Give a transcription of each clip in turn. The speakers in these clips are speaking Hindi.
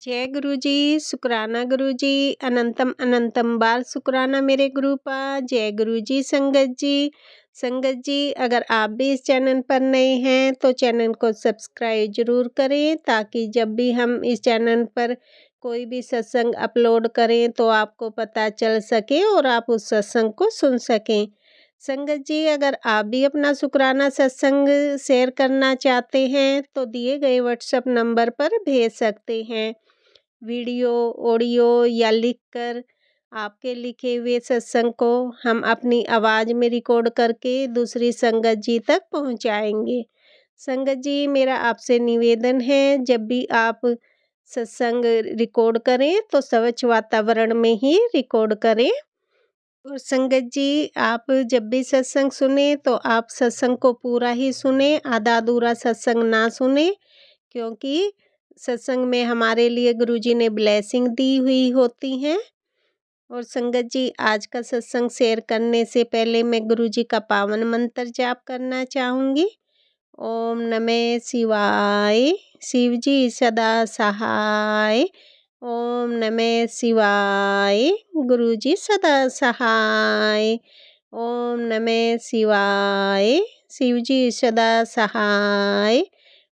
जय गुरु जी, शुक्राना गुरु जी, अनंतम अनंतम बार शुक्राना मेरे गुरु पा। जय गुरु जी संगत जी। संगत जी, अगर आप भी इस चैनल पर नए हैं तो चैनल को सब्सक्राइब जरूर करें, ताकि जब भी हम इस चैनल पर कोई भी सत्संग अपलोड करें तो आपको पता चल सके और आप उस सत्संग को सुन सकें। संगत जी, अगर आप भी अपना शुक्राना सत्संग शेयर करना चाहते हैं तो दिए गए व्हाट्सएप नंबर पर भेज सकते हैं। वीडियो, ऑडियो या लिखकर आपके लिखे हुए सत्संग को हम अपनी आवाज़ में रिकॉर्ड करके दूसरी संगत जी तक पहुंचाएंगे। संगत जी, मेरा आपसे निवेदन है, जब भी आप सत्संग रिकॉर्ड करें तो स्वच्छ वातावरण में ही रिकॉर्ड करें। और संगत जी, आप जब भी सत्संग सुने तो आप सत्संग को पूरा ही सुने, आधा अधूरा सत्संग ना सुने, क्योंकि सत्संग में हमारे लिए गुरुजी ने ब्लेसिंग दी हुई होती हैं। और संगत जी, आज का सत्संग शेयर करने से पहले मैं गुरुजी का पावन मंत्र जाप करना चाहूँगी। ओम नमः शिवाय, शिव जी सदा सहाय। ओम नमः शिवाय, गुरुजी सदा सहाय। ओम नमः शिवाय, शिव जी सदा सहाय।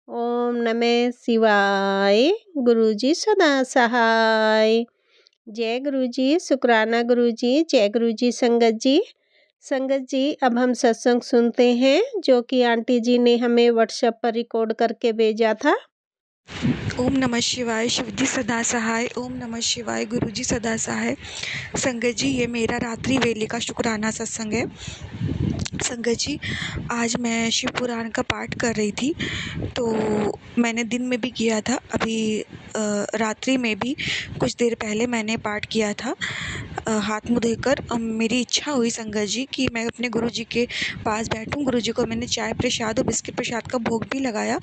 ओम नमः शिवाय, गुरुजी सदा सहाय। जय गुरुजी, शुक्राना गुरुजी, जय गुरुजी संगत जी। संगत जी, अब हम सत्संग सुनते हैं जो कि आंटी जी ने हमें व्हाट्सएप पर रिकॉर्ड करके भेजा था। ओम नमः शिवाय, शिवजी सदा सहाय। ओम नमः शिवाय, गुरुजी सदा सहाय। संगत जी, ये मेरा रात्रि वेले का शुक्राना सत्संग है। संगत जी, आज मैं शिव पुराण का पाठ कर रही थी, तो मैंने दिन में भी किया था, अभी रात्रि में भी कुछ देर पहले मैंने पाठ किया था हाथ मुँह धोकर। मेरी इच्छा हुई संगत जी कि मैं अपने गुरुजी के पास बैठूं। गुरुजी को मैंने चाय प्रसाद और बिस्किट प्रसाद का भोग भी लगाया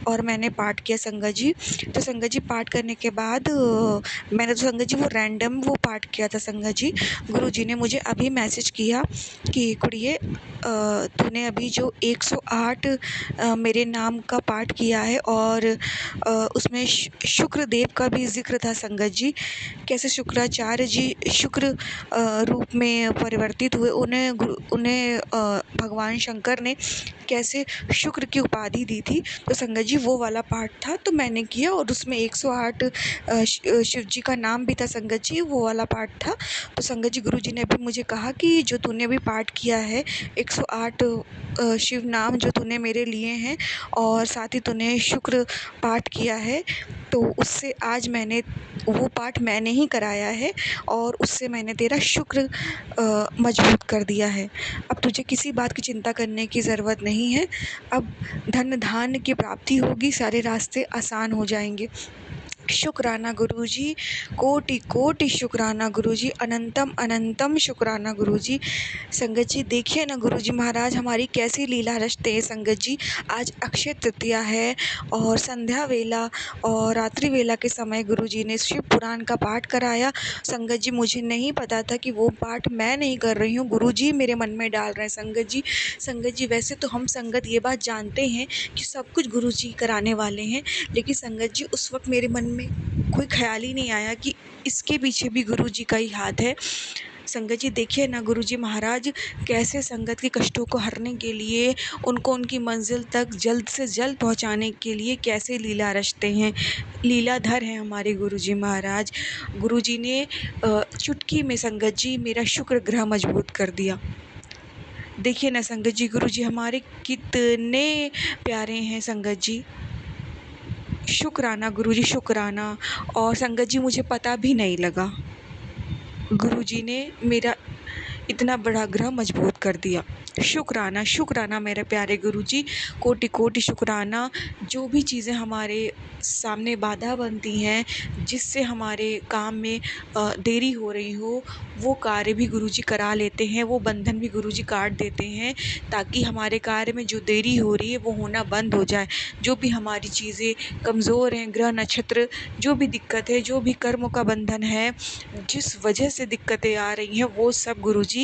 और मैंने पाठ किया संगत जी। तो संगत जी, पाठ करने के बाद मैंने तो संगत जी वो रैंडम वो पाठ किया था संगत जी। गुरुजी ने मुझे अभी मैसेज किया कि कुड़िए, तूने अभी जो 108 मेरे नाम का पाठ किया है और उसमें शुक्रदेव का भी जिक्र था संगत जी। कैसे शुक्राचार्य जी शुक्र रूप में परिवर्तित हुए, उन्हें भगवान शंकर ने कैसे शुक्र की उपाधि दी थी। तो संगत जी वो वाला पाठ था, तो मैंने किया और उसमें 108 शिव जी का नाम भी था संगत जी, वो वाला पाठ था। तो संगत जी, गुरु जी ने अभी मुझे कहा कि जो तूने अभी पाठ किया है 108 शिव नाम जो तूने मेरे लिए हैं और साथ ही तूने शुक्र पाठ किया है, तो उससे आज मैंने वो पाठ मैंने ही कराया है और उससे मैंने तेरा शुक्र मजबूत कर दिया है। अब तुझे किसी बात की चिंता करने की ज़रूरत नहीं है। अब धन धान्य की प्राप्ति होगी, सारे रास्ते आसान हो जाएंगे। शुक्राना गुरुजी, कोटि कोटि शुक्राना गुरुजी, अनंतम अनंतम शुक्राना गुरुजी। संगत जी, देखिए ना गुरुजी महाराज हमारी कैसी लीला रचते हैं संगत जी। आज अक्षय तृतीया है और संध्या वेला और रात्रि वेला के समय गुरुजी ने शिव पुराण का पाठ कराया। संगत जी, मुझे नहीं पता था कि वो पाठ मैं नहीं कर रही हूँ, गुरुजी मेरे मन में डाल रहे हैं संगत जी। संगत जी, वैसे तो हम संगत ये बात जानते हैं कि सब कुछ गुरुजी कराने वाले हैं, लेकिन संगत जी उस वक्त मेरे मन में कोई ख्याल ही नहीं आया कि इसके पीछे भी गुरुजी का ही हाथ है। संगत जी, देखिए ना गुरुजी महाराज कैसे संगत के कष्टों को हरने के लिए, उनको उनकी मंजिल तक जल्द से जल्द पहुंचाने के लिए कैसे लीला रचते हैं। लीलाधर हैं हमारे गुरुजी महाराज। गुरुजी ने चुटकी में संगत जी मेरा शुक्र ग्रह मजबूत कर दिया। देखिए ना संगत जी, गुरुजी हमारे कितने प्यारे हैं संगत जी। शुक्राना गुरुजी, शुक्राना। और संगत जी, मुझे पता भी नहीं लगा, गुरुजी ने मेरा इतना बड़ा ग्रह मजबूत कर दिया। शुक्राना शुक्राना मेरे प्यारे गुरुजी, कोटि कोटि शुक्राना। जो भी चीज़ें हमारे सामने बाधा बनती हैं, जिससे हमारे काम में देरी हो रही हो, वो कार्य भी गुरुजी करा लेते हैं, वो बंधन भी गुरुजी काट देते हैं, ताकि हमारे कार्य में जो देरी हो रही है वो होना बंद हो जाए। जो भी हमारी चीज़ें कमज़ोर हैं, ग्रह नक्षत्र, जो भी दिक्कत है, जो भी कर्मों का बंधन है, जिस वजह से दिक्कतें आ रही हैं, वो सब गुरुजी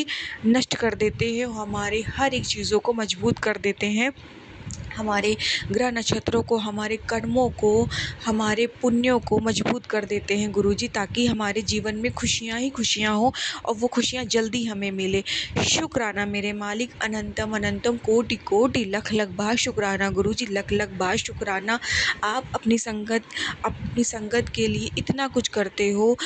नष्ट कर देते हैं, हमारे हर एक चीज़ों को मजबूत कर देते हैं। हमारे ग्रह नक्षत्रों को, हमारे कर्मों को, हमारे पुण्यों को मजबूत कर देते हैं गुरुजी, ताकि हमारे जीवन में खुशियाँ ही खुशियाँ हो और वो खुशियाँ जल्दी हमें मिले। शुक्राना मेरे मालिक, अनंतम अनंतम कोटि कोटि लख लख बार शुक्राना गुरुजी, लख लख बार शुक्राना। आप अपनी संगत के लिए इतना कुछ करते हो।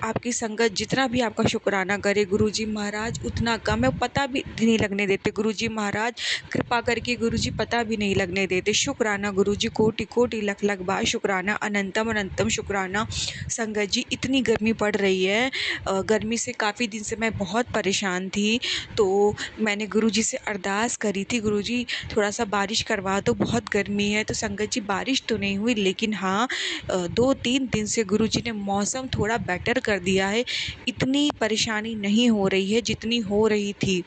आपकी संगत जितना भी आपका शुक्राना करे गुरुजी महाराज उतना कम है, पता भी नहीं लगने देते गुरुजी महाराज। कृपा करके गुरुजी पता भी नहीं लगने देते। शुक्राना गुरुजी, कोटि कोटि लख लख बार शुक्राना, अनंतम अनंतम शुक्राना। संगत जी, इतनी गर्मी पड़ रही है, गर्मी से काफ़ी दिन से मैं बहुत परेशान थी, तो मैंने गुरुजी से अरदास करी थी, गुरुजी थोड़ा सा बारिश करवा दो, बहुत गर्मी है। तो संगत जी, बारिश तो नहीं हुई, लेकिन हाँ 2-3 दिन से गुरुजी ने मौसम थोड़ा बेटर कर दिया है। इतनी परेशानी नहीं हो रही है जितनी हो रही थी।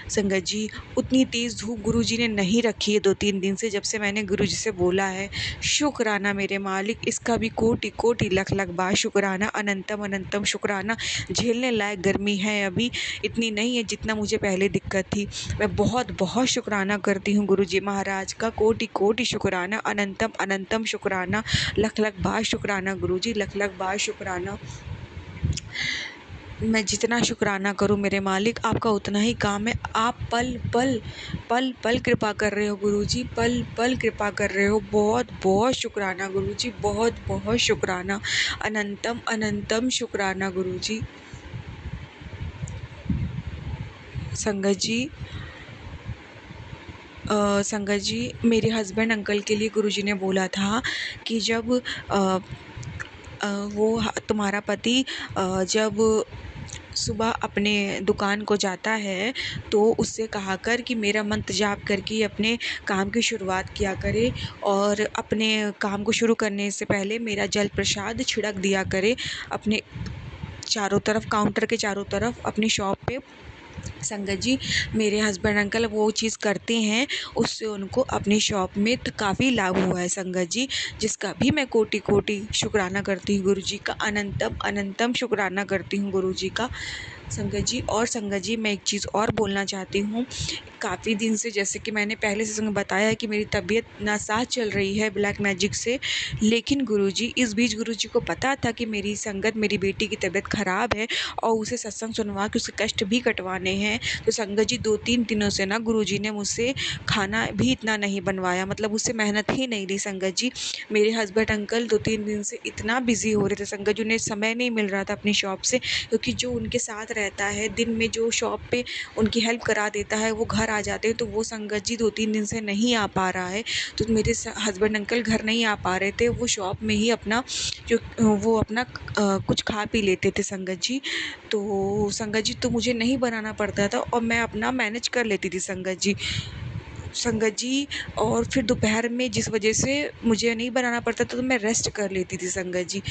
संगत जी, उतनी तेज़ धूप गुरुजी ने नहीं रखी है 2-3 दिन से, जब से मैंने गुरुजी से बोला है। शुक्राना मेरे मालिक, इसका भी कोटि कोटि लख लख बार शुक्राना, अनंतम अनंतम शुक्राना। झेलने लायक गर्मी है अभी, इतनी नहीं है जितना मुझे पहले दिक्कत थी। मैं बहुत बहुत शुक्राना करती हूँ गुरुजी महाराज का, कोटि कोटि शुक्राना, अनंतम अनंतम शुक्राना, लख लख बार शुक्राना गुरुजी, लख लख बार शुक्राना। मैं जितना शुक्राना करूं मेरे मालिक, आपका उतना ही काम है। आप पल पल कृपा कर रहे हो गुरुजी, पल पल कृपा कर रहे हो। बहुत बहुत शुक्राना गुरुजी, बहुत बहुत शुक्राना, अनंतम अनंतम शुक्राना गुरुजी। संगत जी, मेरे हस्बैंड अंकल के लिए गुरुजी ने बोला था कि जब तुम्हारा पति जब सुबह अपने दुकान को जाता है तो उससे कहा कर कि मेरा मंत्र जाप करके अपने काम की शुरुआत किया करे, और अपने काम को शुरू करने से पहले मेरा जल प्रसाद छिड़क दिया करे अपने चारों तरफ, काउंटर के चारों तरफ अपनी शॉप पे। संगत जी, मेरे हस्बैंड अंकल वो चीज़ करते हैं, उससे उनको अपनी शॉप में काफ़ी लाभ हुआ है संगत जी, जिसका भी मैं कोटि कोटि शुक्राना करती हूँ गुरुजी का, अनंतम अनंतम शुक्राना करती हूँ गुरुजी का। संगत जी, और संगत जी, मैं एक चीज़ और बोलना चाहती हूँ। काफ़ी दिन से, जैसे कि मैंने पहले से संग बताया है कि मेरी तबीयत नासाज चल रही है ब्लैक मैजिक से, लेकिन गुरुजी इस बीच गुरुजी को पता था कि मेरी संगत, मेरी बेटी की तबीयत ख़राब है और उसे सत्संग सुनवा के उसके कष्ट भी कटवाने हैं। तो संगत जी, 2-3 दिनों से ना गुरुजी ने मुझसे खाना भी इतना नहीं बनवाया, मतलब उससे मेहनत ही नहीं ली संगत जी। मेरे हस्बैंड अंकल 2-3 दिन से इतना बिजी हो रहे थे संगत जी, उन्हें समय नहीं मिल रहा था अपनी शॉप से, क्योंकि जो उनके साथ रहता है दिन में, जो शॉप पे उनकी हेल्प करा देता है, वो घर आ जाते हैं, तो वो संगत जी 2-3 दिन से नहीं आ पा रहा है। तो मेरे हस्बैंड अंकल घर नहीं आ पा रहे थे, वो शॉप में ही अपना वो अपना कुछ खा पी लेते थे संगत जी। तो संगत जी, तो मुझे नहीं बनाना पड़ता था और मैं अपना मैनेज कर लेती थी संगत जी। और फिर दोपहर में जिस वजह से मुझे नहीं बनाना पड़ता था, तो मैं रेस्ट कर लेती थी संगत जी।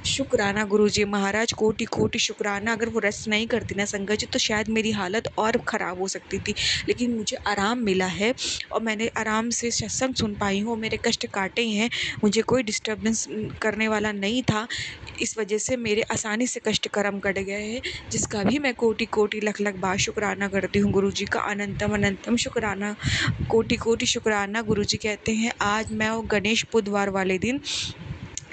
शुक्राना गुरुजी महाराज, कोटि कोटि शुक्राना। अगर वो रेस्ट नहीं करती ना संगत जी, तो शायद मेरी हालत और ख़राब हो सकती थी, लेकिन मुझे आराम मिला है और मैंने आराम से सत्संग सुन पाई हूँ, मेरे कष्ट काटे हैं, मुझे कोई डिस्टर्बेंस करने वाला नहीं था। इस वजह से मेरे आसानी से कष्ट कर्म कट गए हैं, जिसका भी मैं कोटि कोटि लख लख बार शुक्राना करती हूँ गुरुजी का, अनंतम अनंतम शुक्राना, कोटि कोटि शुक्राना। गुरुजी कहते हैं, आज मैं वो गणेश बुधवार वाले दिन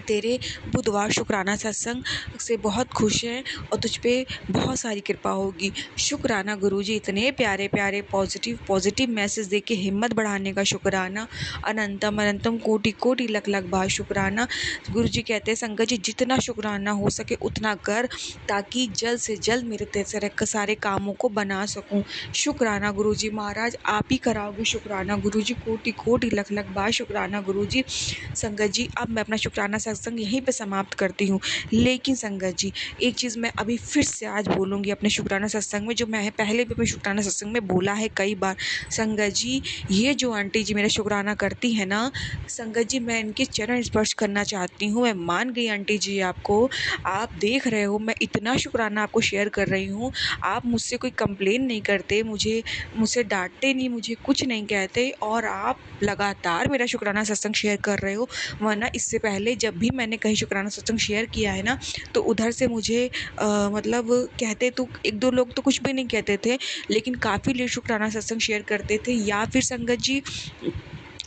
तेरे बुधवार शुक्राना सत्संग से बहुत खुश हैं और तुझ पे बहुत सारी कृपा होगी। शुक्राना गुरुजी, इतने प्यारे प्यारे पॉजिटिव मैसेज दे के हिम्मत बढ़ाने का शुक्राना, अनंतम अनंतम कोटि कोटि लख लख बार शुक्राना। गुरुजी कहते हैं, संगत जी, जितना शुक्राना हो सके उतना कर, ताकि जल्द से जल्द मेरे सारे कामों को बना सकूं। शुक्राना गुरुजी महाराज, आप ही कराओगे शुक्राना गुरुजी, कोटि कोटि लख लख बार शुक्राना गुरुजी। संगत जी, अब मैं अपना शुक्राना सत्संग यहीं पे समाप्त करती हूँ, लेकिन संगत जी, एक चीज़ मैं अभी फिर से आज बोलूँगी अपने शुक्राना सत्संग में, जो मैं पहले भी अपने शुक्राना सत्संग में बोला है कई बार। संगत जी, ये जो आंटी जी मेरा शुक्राना करती है ना संगत जी, मैं इनके चरण स्पर्श करना चाहती हूँ। मैं मान गई आंटी जी आपको, आप देख रहे हो मैं इतना शुक्राना आपको शेयर कर रही हूँ, आप मुझसे कोई कंप्लेन नहीं करते, मुझसे डांटते नहीं, मुझे कुछ नहीं कहते, और आप लगातार मेरा शुक्राना सत्संग शेयर कर रहे हो। वरना इससे पहले जब भी मैंने कहीं शुक्राना सत्संग शेयर किया है ना, तो उधर से मुझे मतलब कहते तो 1-2 लोग तो कुछ भी नहीं कहते थे, लेकिन काफ़ी लोग शुक्राना सत्संग शेयर करते थे, या फिर संगत जी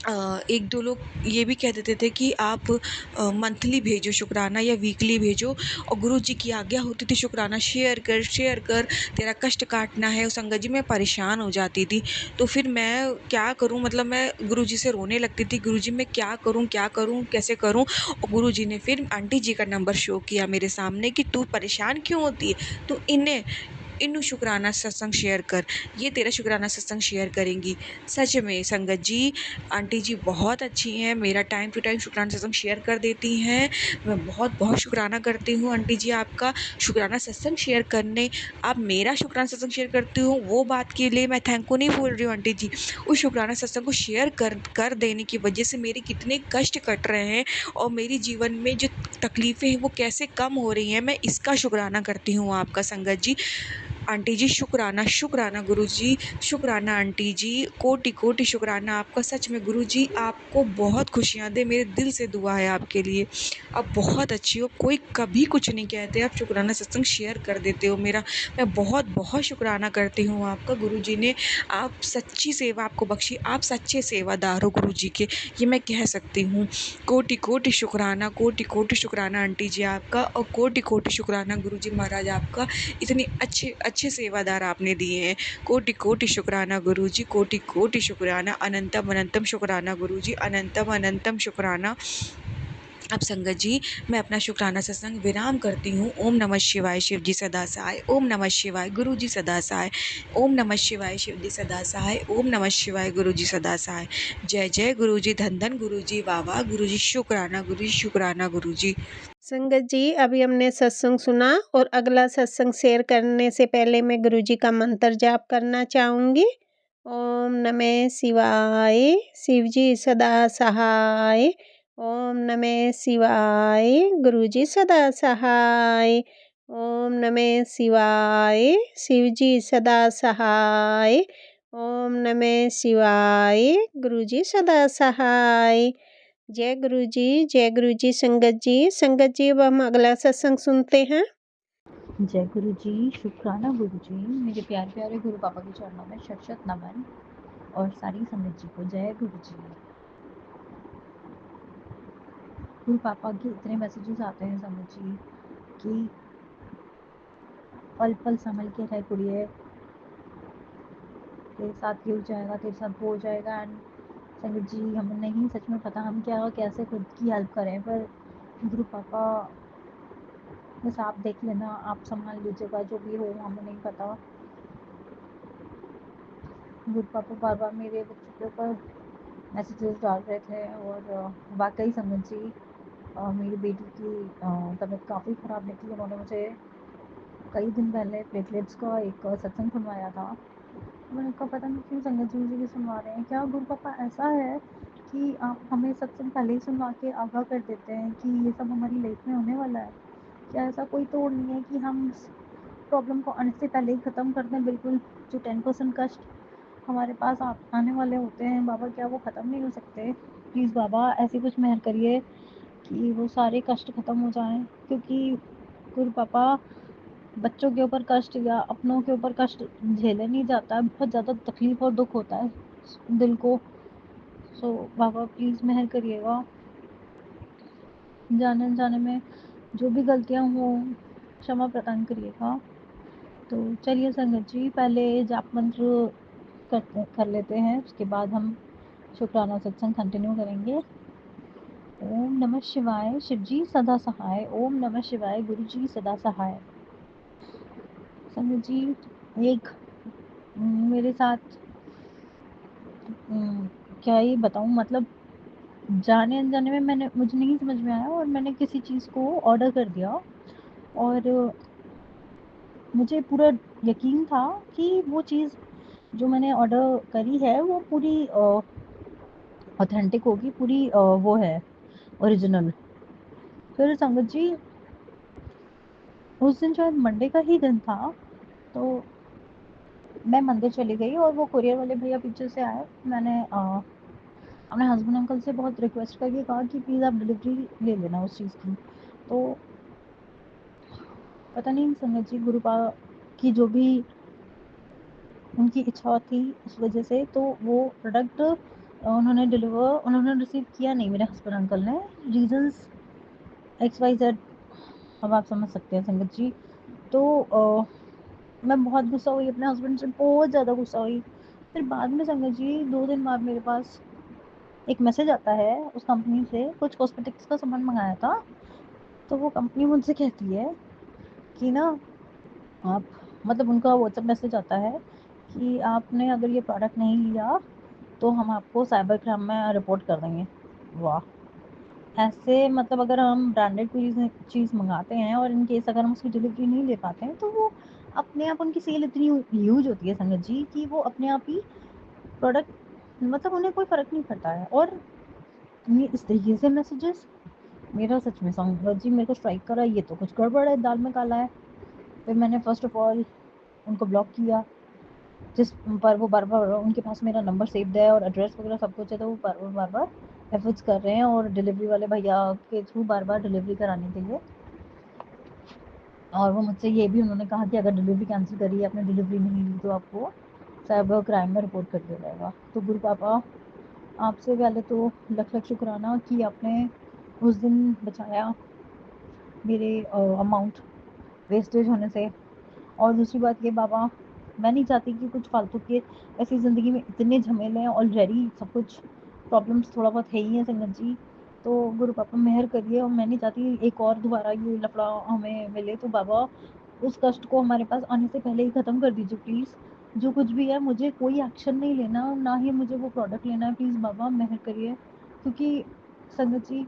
1-2 लोग ये भी कह देते थे कि आप मंथली भेजो शुक्राना या वीकली भेजो, और गुरुजी की आज्ञा होती थी शुक्राना शेयर कर, तेरा कष्ट काटना है। संगत जी मैं परेशान हो जाती थी, तो फिर मैं क्या करूँ, मतलब मैं गुरुजी से रोने लगती थी, गुरुजी मैं क्या करूँ, कैसे करूँ? और गुरुजी ने फिर आंटी जी का नंबर शो किया मेरे सामने कि तू परेशान क्यों होती है? तू इन्हें इन्हू शुक्राना सत्संग शेयर कर, ये तेरा शुक्राना सत्संग शेयर करेंगी। सच में संगत जी, आंटी जी बहुत अच्छी हैं, मेरा टाइम टू टाइम शुक्राना सत्संग शेयर कर देती हैं। मैं बहुत बहुत शुक्राना करती हूँ आंटी जी आपका, शुक्राना सत्संग शेयर करने, आप मेरा शुक्राना सत्संग शेयर करती हूँ, वो बात के लिए मैं थैंक यू नहीं बोल रही हूँ आंटी जी। उस शुक्राना सत्संग को शेयर कर देने की वजह से मेरे कितने कष्ट कट रहे हैं, और मेरी जीवन में जो तकलीफ़ें हैं वो कैसे कम हो रही हैं, मैं इसका शुक्राना करती हूँ आपका संगत जी। आंटी जी शुक्राना, शुक्राना गुरुजी, शुक्राना आंटी जी, कोटि-कोटि शुक्राना आपका। सच में गुरुजी आपको बहुत खुशियाँ दें, मेरे दिल से दुआ है आपके लिए। आप बहुत अच्छी हो, कोई कभी कुछ नहीं कहते, आप शुक्राना सत्संग शेयर कर देते हो मेरा। मैं बहुत-बहुत शुक्राना करती हूँ आपका, गुरुजी ने आप सच्ची सेवा आपको बख्शी, आप सच्चे सेवादार हो गुरुजी के, ये मैं कह सकती हूँ। कोटि-कोटि शुक्राना, कोटि-कोटि शुक्राना आंटी जी आपका, और कोटि-कोटि शुक्राना गुरुजी महाराज आपका, इतने अच्छे अच्छे सेवादार आपने दिए हैं। कोटि कोटि शुक्राना गुरुजी, कोटि कोटि शुक्राना, अनंतम अनंतम शुक्राना गुरुजी, अनंतम अनंतम शुक्राना। अब संगत जी मैं अपना शुक्राना सत्संग विराम करती हूँ। ओम नमः शिवाय, शिव जी सदा सहाय। ओम नमः शिवाय, गुरु जी सदा सहाय। ओम नमः शिवाय, शिव जी सदा सहाय। ओम नमः शिवाय, गुरु जी सदा सहाय। जय जय गुरु जी, धन धन गुरु जी, वाह वाह गुरु जी, शुक्राना गुरु जी, शुक्राना गुरु जी। संगत जी, अभी हमने सत्संग सुना और अगला सत्संग शेयर करने से पहले मैं गुरुजी का मंत्र जाप करना चाहूँगी। ओम नमः शिवाय, शिव जी सदा सहाय। ओम नमः शिवाय, गुरुजी सदा सहाय। ओम नमः शिवाय, शिव जी सदा सहाय। ओम नमः शिवाय, गुरुजी सदा सहाय। जय गुरु जी संगत जी अब हम अगला सत्संग सुनते हैं। जय गुरु जी, शुक्राना गुरु जी, मेरे प्यारे प्यारे गुरु पापा के चरणों में शत शत नमन, और सारी संगत जी को जय गुरु जी। गुरु पापा के इतने मैसेजेस आते हैं संगत जी कि पल पल संभल के रह कुड़िए, तेरे साथ ये हो जाएगा, तेरे साथ वो हो जाएगा। एंड संगत जी हमें नहीं सच में पता हम क्या कैसे खुद की हेल्प करें, पर गुरु पापा बस आप देख लेना, आप संभाल लीजिएगा, जो भी हो हमें नहीं पता। गुरु पापा बार बार मेरे बच्चों के ऊपर मैसेजेस डाल रहे थे, और वाकई संगत जी मेरी बेटी की तबीयत काफ़ी ख़राब निकली। उन्होंने मुझे कई दिन पहले प्लेटलेट्स का एक सत्संग सुनवाया था। मैंने कहा पता नहीं क्यों संगत जी मुझे भी सुनवा रहे हैं, क्या गुरु पापा ऐसा है कि आप हमें सत्संग पहले ही सुनवा के आगाह कर देते हैं कि ये सब हमारी लाइफ में होने वाला है? क्या ऐसा कोई तोड़ नहीं है कि हम प्रॉब्लम को आने से पहले ही ख़त्म कर दें बिल्कुल? जो 10% कष्ट हमारे पास आने वाले होते हैं बाबा, क्या वो ख़त्म नहीं हो सकते? प्लीज़ बाबा ऐसी कुछ मेहर करिए कि वो सारे कष्ट ख़त्म हो जाएं, क्योंकि गुरु पापा बच्चों के ऊपर कष्ट या अपनों के ऊपर कष्ट झेले नहीं जाता है, बहुत ज़्यादा तकलीफ़ और दुख होता है दिल को। सो बाबा प्लीज़ मेहर करिएगा, जाने अनजाने में जो भी गलतियाँ हों क्षमा प्रदान करिएगा। तो चलिए संगत जी पहले जाप मंत्र कर लेते हैं, उसके बाद हम शुक्राना सत्संग कंटिन्यू करेंगे। ओम नमः शिवाय, शिव जी सदा सहाय। ओम नमः शिवाय, गुरु जी सदा सहाय। संगत जी एक मेरे साथ क्या ही बताऊँ, मतलब जाने अनजाने में मुझे नहीं समझ में आया और मैंने किसी चीज़ को ऑर्डर कर दिया, और मुझे पूरा यकीन था कि वो चीज़ जो मैंने ऑर्डर करी है वो पूरी ऑथेंटिक होगी, पूरी वो है ओरिजिनल। फिर संगत जी उस दिन शायद मंडे का ही दिन था, तो मैं मंदिर चली गई और वो कुरियर वाले भैया पीछे से आए। मैंने अपने हस्बैंड अंकल से बहुत रिक्वेस्ट करके कहा कि प्लीज़ आप डिलीवरी ले लेना उस चीज़ की। तो पता नहीं संगत जी गुरु की जो भी उनकी इच्छा थी उस वजह से, तो वो प्रोडक्ट उन्होंने रिसीव किया नहीं, मेरे हस्बैंड अंकल ने। रीजंस XYZ, अब आप समझ सकते हैं संगत जी। तो मैं बहुत गुस्सा हुई अपने हस्बैंड से, बहुत ज़्यादा गुस्सा हुई। फिर बाद में संगत जी 2 दिन बाद मेरे पास एक मैसेज आता है उस कंपनी से, कुछ कॉस्मेटिक्स का सामान मंगाया था। तो वो कंपनी मुझसे कहती है कि ना आप, मतलब उनका व्हाट्सएप मैसेज आता है कि आपने अगर ये प्रोडक्ट नहीं लिया तो हम आपको साइबर क्राइम में रिपोर्ट कर देंगे। वाह! ऐसे मतलब अगर हम ब्रांडेड कोई चीज़ मँगाते हैं और इन केस अगर हम उसकी डिलीवरी नहीं ले पाते हैं, तो वो अपने आप उनकी सेल इतनी ह्यूज होती है संगत जी, कि वो अपने आप ही प्रोडक्ट, मतलब उन्हें कोई फ़र्क नहीं पड़ता है। और ये इस तरीके से मैसेजेस, मेरा सच में संगत जी मेरे को स्ट्राइक करा, ये तो कुछ गड़बड़ है, दाल में काला है। फिर मैंने फ़र्स्ट ऑफ ऑल उनको ब्लॉक किया, जिस पर वो बार-बार, उनके पास मेरा नंबर सेव्ड है और एड्रेस वगैरह सब कुछ है, तो वो बार-बार एफर्ट्स कर रहे हैं और डिलीवरी वाले भैया के थ्रू बार-बार डिलीवरी कराने के लिए। और वो मुझसे ये भी उन्होंने कहा कि अगर डिलीवरी कैंसिल करी, आपने डिलीवरी नहीं ली, तो आपको साइबर क्राइम में रिपोर्ट कर दिया जाएगा। तो गुरु पापा, आपसे पहले तो लख-लख शुक्राना कि आपने उस दिन बचाया मेरे अमाउंट वेस्टेज होने से। और दूसरी बात ये बाबा, मैं नहीं चाहती कि कुछ फालतू के, ऐसी ज़िंदगी में इतने झमेले हैं, ऑलरेडी सब कुछ प्रॉब्लम्स थोड़ा बहुत है ही है संगत जी। तो गुरु पापा मेहर करिए, और मैं नहीं चाहती एक और दोबारा ये लफड़ा हमें मिले। तो बाबा उस कष्ट को हमारे पास आने से पहले ही ख़त्म कर दीजिए प्लीज़। जो कुछ भी है, मुझे कोई एक्शन नहीं लेना, ना ही मुझे वो प्रोडक्ट लेना है। प्लीज़ बाबा मेहर करिए, क्योंकि संगत जी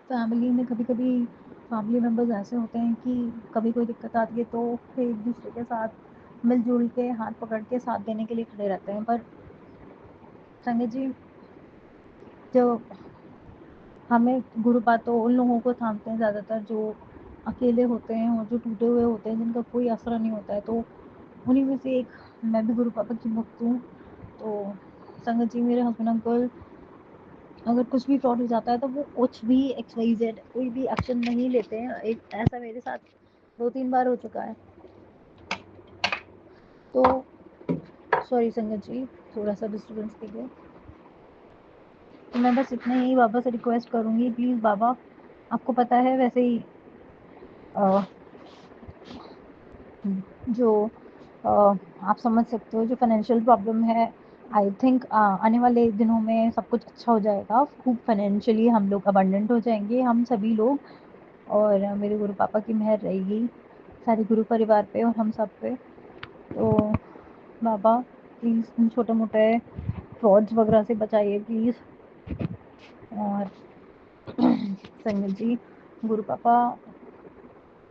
फैमिली में कभी-कभी फैमिली मेंबर्स ऐसे होते हैं कि कभी कोई दिक्कत आती है तो फिर एक दूसरे के साथ मिलजुल के हाथ पकड़ के साथ देने के लिए खड़े रहते हैं। पर संगत जी, जो हमें गुरु बातों उन लोगों को थामते हैं ज़्यादातर जो अकेले होते हैं और जो टूटे हुए होते हैं, जिनका कोई आसरा नहीं होता है। तो उन्हीं में से एक मैं भी गुरु पापा की भक्त हूँ। तो संगत जी, मेरे हस्बैंड अंकल अगर कुछ भी फ्रॉड हो जाता है तो वो कुछ भी XYZ कोई भी एक्शन नहीं लेते हैं। एक ऐसा मेरे साथ 2-3 बार हो चुका है। तो सॉरी संगत जी, थोड़ा-सा डिस्टर्बेंस के लिए। तो मैं बस इतना ही बाबा से रिक्वेस्ट करूँगी, प्लीज़ बाबा, आपको पता है वैसे ही अ, जो आप समझ सकते हो जो फाइनेंशियल प्रॉब्लम है, आई थिंक आने वाले दिनों में सब कुछ अच्छा हो जाएगा। खूब फाइनेंशियली हम लोग अबंडेंट हो जाएँगे, हम सभी लोग। और मेरे गुरु पापा की मेहर रहेगी सारे गुरु परिवार पे और हम सब पे। तो बाबा प्लीज़ इन छोटे-मोटे फ्रॉड्स वगैरह से बचाइए प्लीज़। और संगत जी, गुरु पापा,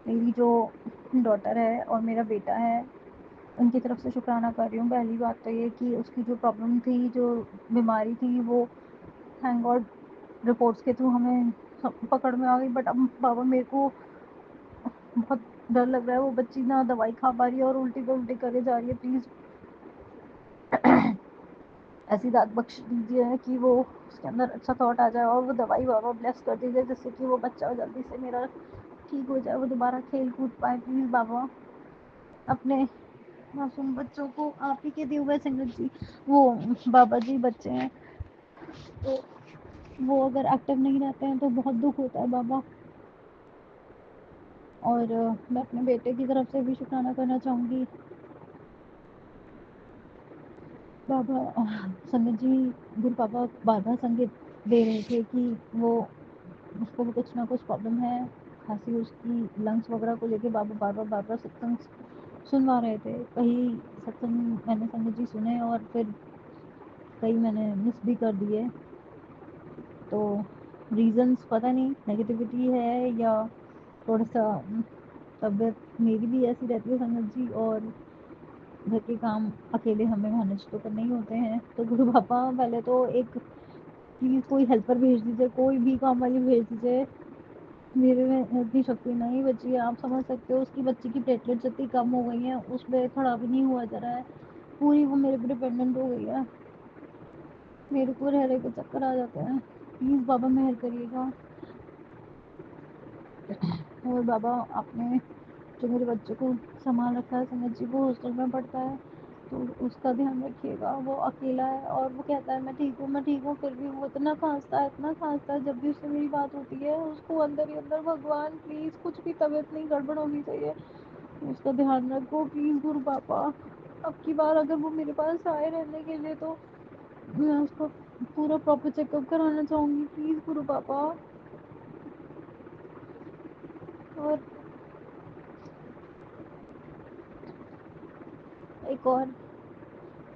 मेरी जो डॉटर है और मेरा बेटा है, उनकी तरफ से शुक्राना कर रही हूँ। पहली बात तो ये कि उसकी जो प्रॉब्लम थी, जो बीमारी थी, वो थैंक गॉड रिपोर्ट्स के थ्रू हमें पकड़ में आ गई। बट अब बाबा मेरे को बहुत डर लग रहा है, वो बच्ची ना दवाई खा पा रही है और उल्टी पे उल्टी करे जा रही है। प्लीज़ ऐसी दात बख्श दीजिए कि वो उसके अंदर अच्छा थॉट आ जाए और वो दवाई बाबा ब्लेस कर दीजिए, जिससे कि वो बच्चा जल्दी से मेरा ठीक हो जाए, वो दोबारा खेल कूद पाए। प्लीज़ बाबा, अपने मासूम बच्चों को आप ही के दिए हुए संगत जी, वो बाबा जी बच्चे हैं, तो वो अगर एक्टिव नहीं रहते हैं तो बहुत दुख होता है बाबा। और मैं अपने बेटे की तरफ से भी शुक्राना करना चाहूँगी बाबा। संगत जी, गुरु पापा बार-बार संकेत दे रहे थे कि वो, उसको भी कुछ ना कुछ प्रॉब्लम है, खांसी उसकी लंग्स वगैरह को लेके बाबा बार-बार सत्संग सुनवा रहे थे। कई सत्संग मैंने संगत जी सुने और फिर कई मैंने मिस भी कर दिए। तो रीज़न्स पता नहीं नेगेटिविटी है या थोड़ा-सा तबीयत मेरी भी ऐसी रहती है संगत जी, और घर के काम अकेले हमें मैनेज तो करने ही होते हैं। तो गुरु पापा पहले तो एक प्लीज़ कोई हेल्पर भेज दीजिए, कोई भी काम वाली भेज दीजिए। मेरे में इतनी शक्ति नहीं बची है, आप समझ सकते हो। उसकी बच्ची की प्लेटलेट्स इतनी कम हो गई हैं, उस पे खड़ा भी नहीं हुआ जा रहा है, पूरी वो मेरे पे डिपेंडेंट हो गई है। मेरे को रह के चक्कर आ जाते हैं। प्लीज़ बाबा मेहर करिएगा। और बाबा, आपने जो मेरे बच्चे को संभाल रखा है संगत जी, वो हॉस्टल में पढ़ता है, तो उसका ध्यान रखिएगा। वो अकेला है और वो कहता है मैं ठीक हूँ, फिर भी वो इतना खांसता है, जब भी उससे मेरी बात होती है उसको अंदर ही अंदर भगवान प्लीज़ कुछ भी तबीयत नहीं गड़बड़ होनी चाहिए, उसका ध्यान रखो प्लीज़ गुरु पापा। अब की बार अगर वो मेरे पास आए रहने के लिए तो मैं उसको पूरा प्रॉपर चेकअप कराना चाहूँगी, प्लीज़ गुरु पापा। और एक और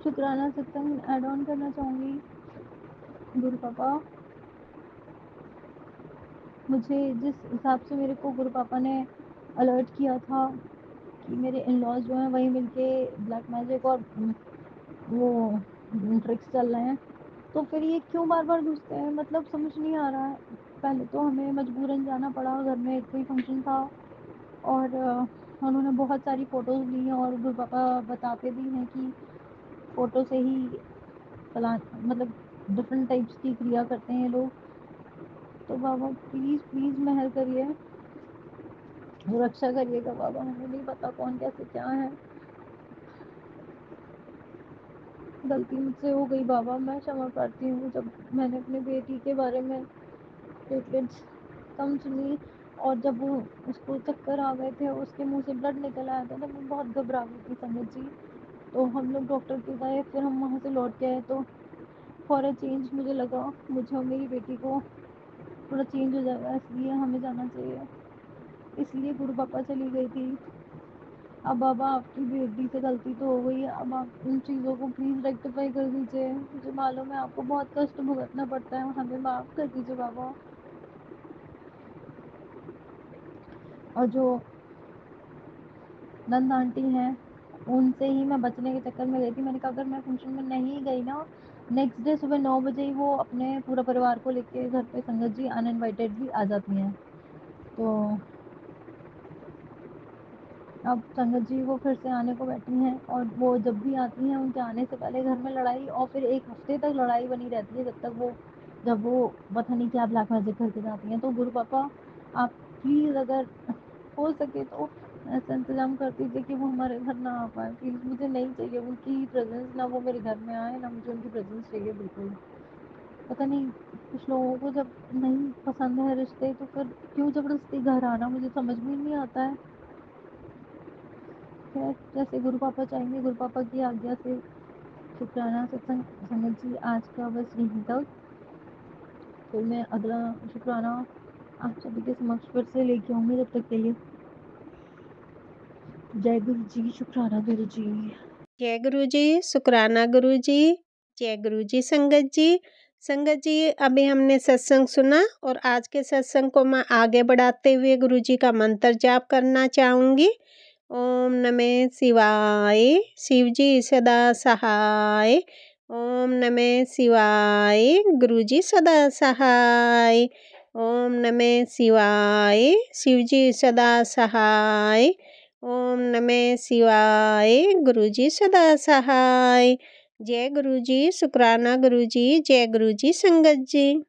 शुक्राना सत्संग ऐड ऑन करना चाहूँगी। गुरु पापा, मुझे जिस हिसाब से मेरे को गुरु पापा ने अलर्ट किया था कि मेरे इन लॉज जो हैं वही मिलके ब्लैक मैजिक और वो ट्रिक्स चल रहे हैं, तो फिर ये क्यों बार बार घुसते हैं, मतलब समझ नहीं आ रहा है। पहले तो हमें मजबूरन जाना पड़ा, घर में कोई फंक्शन था और उन्होंने बहुत सारी फ़ोटोज़ ली हैं और गुरु पापा बताते भी हैं कि फ़ोटो से ही मतलब डिफरेंट टाइप्स की क्रिया करते हैं ये लोग। तो बाबा प्लीज़ प्लीज़ मेहर करिए, रक्षा करिएगा बाबा, हमें नहीं पता कौन कैसे क्या है। गलती मुझसे हो गई बाबा, मैं क्षमा प्रार्थी हूँ। जब मैंने अपने बेटी के बारे में प्लेटलेट्स कम सुनी और जब वो उसको चक्कर आ गए थे, उसके मुंह से ब्लड निकल आया था, तब मैं बहुत घबरा गई थी संगत जी। तो हम लोग डॉक्टर के गए, फिर हम वहाँ से लौट के आए, तो फॉर अ चेंज मुझे लगा मुझे और मेरी बेटी को थोड़ा चेंज हो जाएगा, इसलिए हमें जाना चाहिए, इसलिए गुरु पापा चली गई थी। अब बाबा आपकी बेटी से गलती तो हो गई है, अब आप उन चीज़ों को प्लीज़ रेक्टिफाई कर दीजिए। मुझे मालूम है आपको बहुत कष्ट भुगतना पड़ता है, हमें माफ़ कर दीजिए बाबा। और जो नंद आंटी हैं उनसे ही मैं बचने के चक्कर में गई थी। मैंने कहा अगर मैं फंक्शन में नहीं गई ना, नेक्स्ट डे सुबह 9 बजे ही वो अपने पूरा परिवार को लेके घर पे संगत जी अनइनवाइटेड भी आ जाती हैं। तो अब संगत जी वो फिर से आने को बैठी हैं और वो जब भी आती हैं उनके आने से पहले घर में लड़ाई, और फिर एक हफ्ते तक लड़ाई बनी रहती है जब वो पता नहीं क्या ब्लैक मैजिक करके जाती हैं। तो गुरु पापा आप प्लीज़ अगर हो सके तो ऐसा इंतज़ाम कर दीजिए कि वो हमारे घर ना आ पाए प्लीज़। मुझे नहीं चाहिए उनकी प्रेजेंस, ना वो मेरे घर में आए, ना मुझे उनकी प्रेजेंस चाहिए बिल्कुल। पता नहीं कुछ लोगों को जब नहीं पसंद है रिश्ते तो फिर क्यों ज़बरदस्ती घर आना, मुझे समझ में नहीं आता है। खैर जैसे गुरु पापा चाहेंगे, गुरु पापा की आज्ञा से शुक्राना सत्संग संगत जी आज का बस यहीं तक। फिर मैं अगला शुक्राना आप सभी के समक्ष फिर से लेके आऊँगी। जब तक के लिए जय गुरु जी, शुक्राना गुरु जी। जय गुरु जी, शुक्राना गुरु जी, जय गुरु जी संगत जी। संगत जी अभी हमने सत्संग सुना और आज के सत्संग को मैं आगे बढ़ाते हुए गुरु जी का मंत्र जाप करना चाहूँगी। ओम नमः शिवाय, शिव जी सदा सहाय। ओम नमः शिवाय, गुरु जी सदा सहाय। ओम नमः शिवाय, शिव जी सदा सहाय। ओम नमः शिवाय, गुरु जी सदा सहाय। जय गुरु जी, शुक्राना गुरु जी, जय गुरु जी संगत जी।